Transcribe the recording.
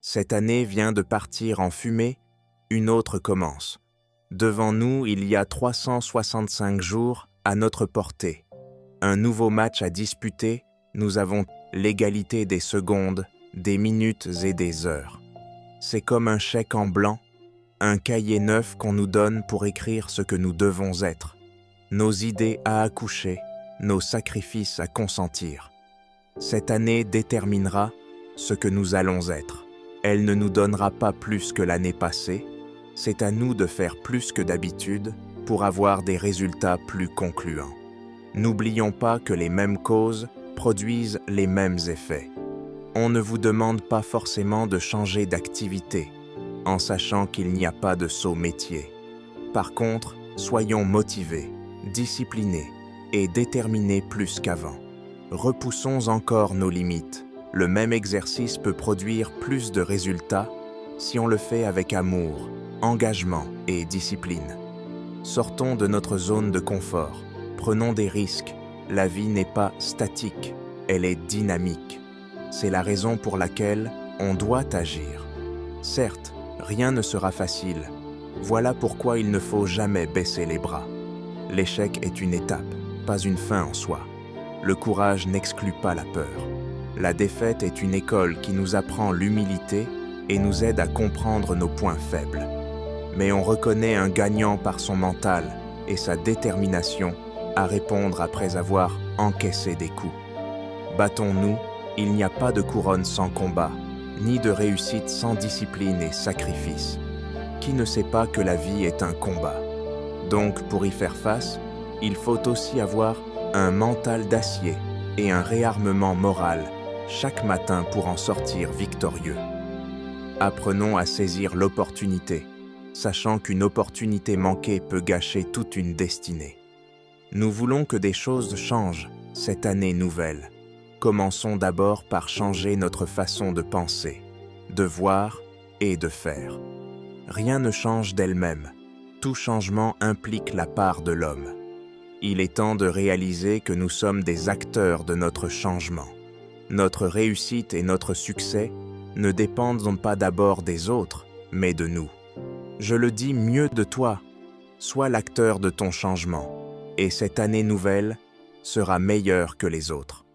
Cette année vient de partir en fumée, une autre commence. Devant nous, il y a 365 jours à notre portée. Un nouveau match à disputer, nous avons l'égalité des secondes, des minutes et des heures. C'est comme un chèque en blanc, un cahier neuf qu'on nous donne pour écrire ce que nous devons être, nos idées à accoucher, nos sacrifices à consentir. Cette année déterminera ce que nous allons être. Elle ne nous donnera pas plus que l'année passée, c'est à nous de faire plus que d'habitude pour avoir des résultats plus concluants. N'oublions pas que les mêmes causes produisent les mêmes effets. On ne vous demande pas forcément de changer d'activité, en sachant qu'il n'y a pas de saut métier. Par contre, soyons motivés, disciplinés et déterminés plus qu'avant. Repoussons encore nos limites. Le même exercice peut produire plus de résultats si on le fait avec amour, engagement et discipline. Sortons de notre zone de confort, prenons des risques. La vie n'est pas statique, elle est dynamique. C'est la raison pour laquelle on doit agir. Certes, rien ne sera facile. Voilà pourquoi il ne faut jamais baisser les bras. L'échec est une étape, pas une fin en soi. Le courage n'exclut pas la peur. La défaite est une école qui nous apprend l'humilité et nous aide à comprendre nos points faibles. Mais on reconnaît un gagnant par son mental et sa détermination à répondre après avoir encaissé des coups. Battons-nous, il n'y a pas de couronne sans combat, ni de réussite sans discipline et sacrifice. Qui ne sait pas que la vie est un combat? Donc, pour y faire face, il faut aussi avoir un mental d'acier et un réarmement moral chaque matin pour en sortir victorieux. Apprenons à saisir l'opportunité, sachant qu'une opportunité manquée peut gâcher toute une destinée. Nous voulons que des choses changent cette année nouvelle. Commençons d'abord par changer notre façon de penser, de voir et de faire. Rien ne change d'elle-même. Tout changement implique la part de l'homme. Il est temps de réaliser que nous sommes des acteurs de notre changement. Notre réussite et notre succès ne dépendent pas d'abord des autres, mais de nous. Je le dis mieux de toi, sois l'acteur de ton changement, et cette année nouvelle sera meilleure que les autres.